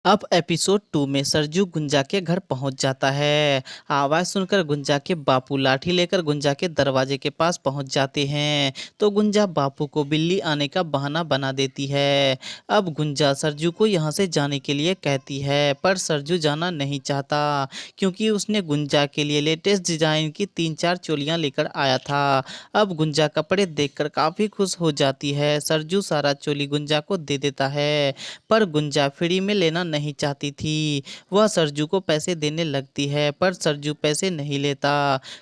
अब एपिसोड 2 में सरजू गुंजा के घर पहुंच जाता है। आवाज सुनकर गुंजा के बापू लाठी लेकर गुंजा के दरवाजे के पास पहुंच जाते हैं। तो गुंजा बापू को बिल्ली आने का बहाना बना देती है। अब गुंजा सरजू को यहां से जाने के लिए कहती है, पर सरजू जाना नहीं चाहता क्योंकि उसने गुंजा के लिए लेटेस्ट डिजाइन की 3-4 चोलियां लेकर आया था। अब गुंजा कपड़े देखकर काफी खुश हो जाती है। सरजू सारा चोली गुंजा को दे देता है, पर गुंजा फ्री में लेना नहीं चाहती थी। वह सरजू को पैसे देने लगती है, पर सरजू पैसे नहीं लेता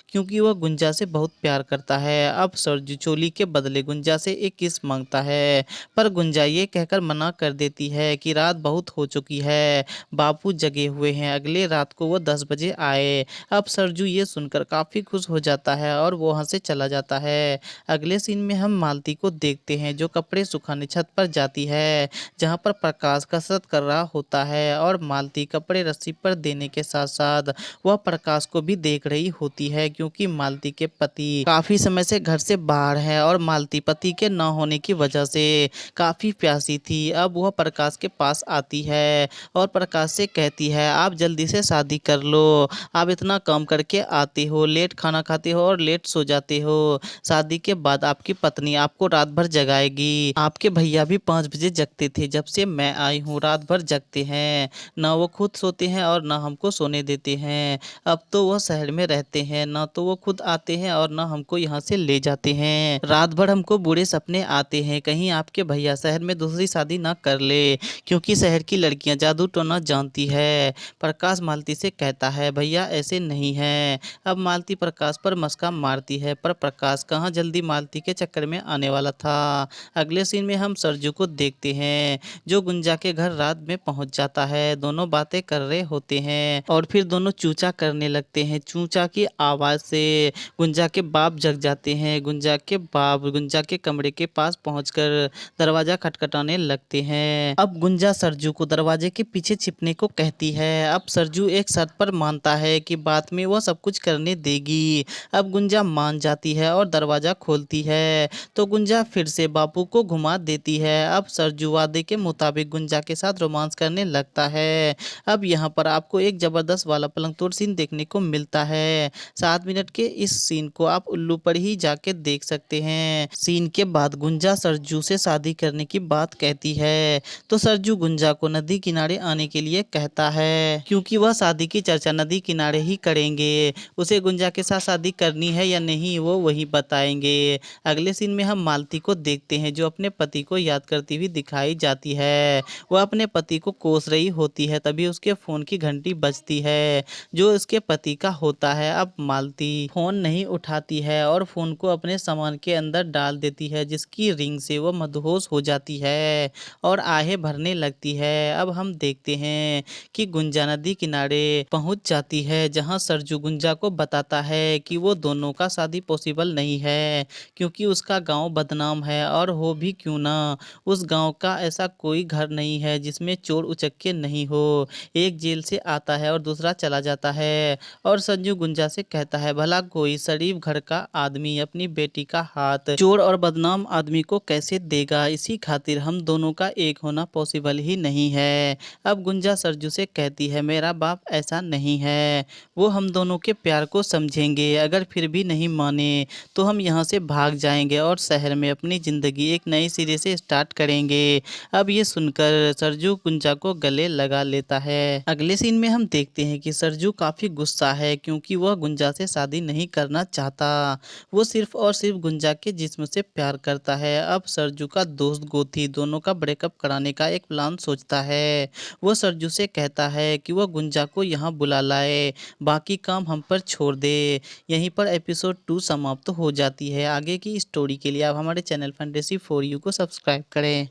क्योंकि वह गुंजा से बहुत प्यार करता है। अब सरजू चोली के बदले गुंजा से एक किस मांगता है, पर गुंजा ये कहकर मना कर देती है कि रात बहुत हो चुकी है, बापू जगे हुए हैं, अगले रात को वो 10 बजे आए। अब सरजू ये सुनकर काफी खुश हो जाता है और वो वहां से चला जाता है। अगले सीन में हम मालती को देखते हैं जो कपड़े सुखाने छत पर जाती है, जहां पर प्रकाश कसरत कर रहा होता है और मालती कपड़े रस्सी पर देने के साथ साथ वह प्रकाश को भी देख रही होती है क्योंकि मालती के पति काफी समय से घर से बाहर है और मालती पति के न होने की वजह से काफी प्यासी थी। अब वह प्रकाश के पास आती है और प्रकाश से कहती है, आप जल्दी से शादी कर लो, आप इतना काम करके आते हो, लेट खाना खाते हो और लेट सो जाते हो, शादी के बाद आपकी पत्नी आपको रात भर जगाएगी। आपके भैया भी 5 बजे जगते थे, जब से मैं आई हूँ रात भर जगते हैं, ना वो खुद सोते हैं और ना हमको सोने देते हैं। अब तो वह शहर में रहते हैं, ना तो वो खुद आते हैं और ना हमको यहाँ से ले जाते हैं। रात भर हमको बुरे सपने आते हैं, कहीं आपके भैया शहर में दूसरी शादी ना कर ले क्योंकि शहर की लड़कियां जादू टोना जानती है। प्रकाश मालती से कहता है, भैया ऐसे नहीं है। अब मालती प्रकाश पर मस्का मारती है, पर प्रकाश कहाँ जल्दी मालती के चक्कर में आने वाला था। अगले सीन में हम सरजू को देखते हैं जो गुंजा के घर रात में पहुंच जाता है। दोनों बातें कर रहे होते हैं और फिर दोनों चूचा करने लगते हैं। चूचा की आवाज से गुंजा के बाप जग जाते हैं। गुंजा के बाप गुंजा के कमरे के पास पहुंचकर दरवाजा खटखटाने लगते हैं। अब गुंजा सरजू को दरवाजे के पीछे छिपने को कहती है। अब सरजू एक शर्त पर मानता है कि बाद में वह सब कुछ करने देगी। अब गुंजा मान जाती है और दरवाजा खोलती है तो गुंजा फिर से बापू को घुमा देती है। अब सरजू वादे के मुताबिक गुंजा के साथ रोमांस करने लगता है। अब यहाँ पर आपको एक जबरदस्त वाला पलंग तोड़ सीन देखने को मिलता है। 7 मिनट के इस सीन को आप उल्लू पर ही जाके देख सकते हैं। सीन के बाद गुंजा सरजू से शादी करने की बात कहती है तो सरजू गुंजा को नदी किनारे आने के लिए कहता है क्योंकि वह शादी की चर्चा नदी किनारे ही करेंगे। उसे गुंजा के साथ शादी करनी है या नहीं वो वही बताएंगे। अगले सीन में हम मालती को देखते हैं जो अपने पति को याद करती हुई दिखाई जाती है। वह अपने पति को कोस रही होती है, तभी उसके फोन की घंटी बजती है जो उसके पति का होता है। अब मालती फोन नहीं उठाती है और फोन को अपने सामान के अंदर डाल देती है, जिसकी रिंग से वह मदहोश हो जाती है और आहें भरने लगती है। अब हम देखते हैं कि गुंजा नदी किनारे पहुंच जाती है जहां सरजू गुंजा को बताता है कि वो दोनों का शादी पॉसिबल नहीं है क्योंकि उसका गांव बदनाम है और हो भी क्यों ना, उस गांव का ऐसा कोई घर नहीं है जिसमें चोर उचक्के नहीं हो। एक जेल से आता है और दूसरा चला जाता है। और संजू गुंजा से कहता है, भला कोई शरीफ घर का आदमी अपनी बेटी का हाथ चोर और बदनाम आदमी को कैसे देगा, इसी खातिर हम दोनों का एक होना पॉसिबल ही नहीं है। अब गुंजा सरजू से कहती है, मेरा बाप ऐसा नहीं है, वो हम दोनों के प्यार को समझेंगे, अगर फिर भी नहीं माने तो हम यहाँ से भाग जाएंगे और शहर में अपनी ज़िंदगी एक नए सिरे से स्टार्ट करेंगे। अब ये सुनकर सरजू गुंजा को गले लगा लेता है। अगले सीन में हम देखते हैं कि सरजू काफ़ी गुस्सा है क्योंकि वह गुंजा से शादी नहीं करना चाहता, वो सिर्फ और सिर्फ गुंजा के जिस्म से प्यार करता है। अब सरजू का दोस्त गोथी दोनों का ब्रेकअप कराने का एक प्लान सोचता है। वो सरजू से कहता है कि वह गुंजा को यहाँ बुला लाए, बाकी काम हम पर छोड़ दे। यहीं पर एपिसोड 2 समाप्त हो जाती है। आगे की स्टोरी के लिए आप हमारे चैनल फैंटेसी फॉर यू को सब्सक्राइब करें।